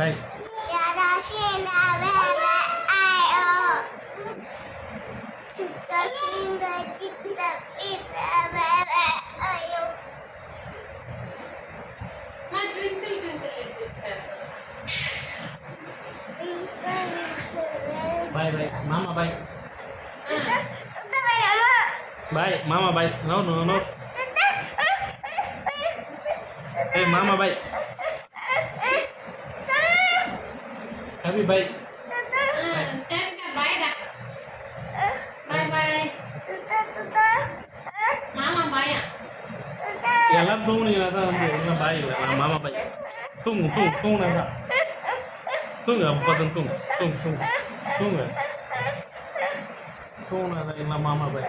பாய். பாய் பாய் மாமா பாய். பாய் மாமா பாய். No no no. ஏய் மாமா பாய். ஹாப்பி பாய். பாய் டா. பாய் பாய். மாமா பாயா. எல்லாம் தூங்குனீங்களா தான் வந்து பாய் இல்லை மாமா பாய். தூங்குனாங்க. தூங்கு அப்போ தூங்கு. தூங்குனாதான் எல்லாம் மாமா பாய்.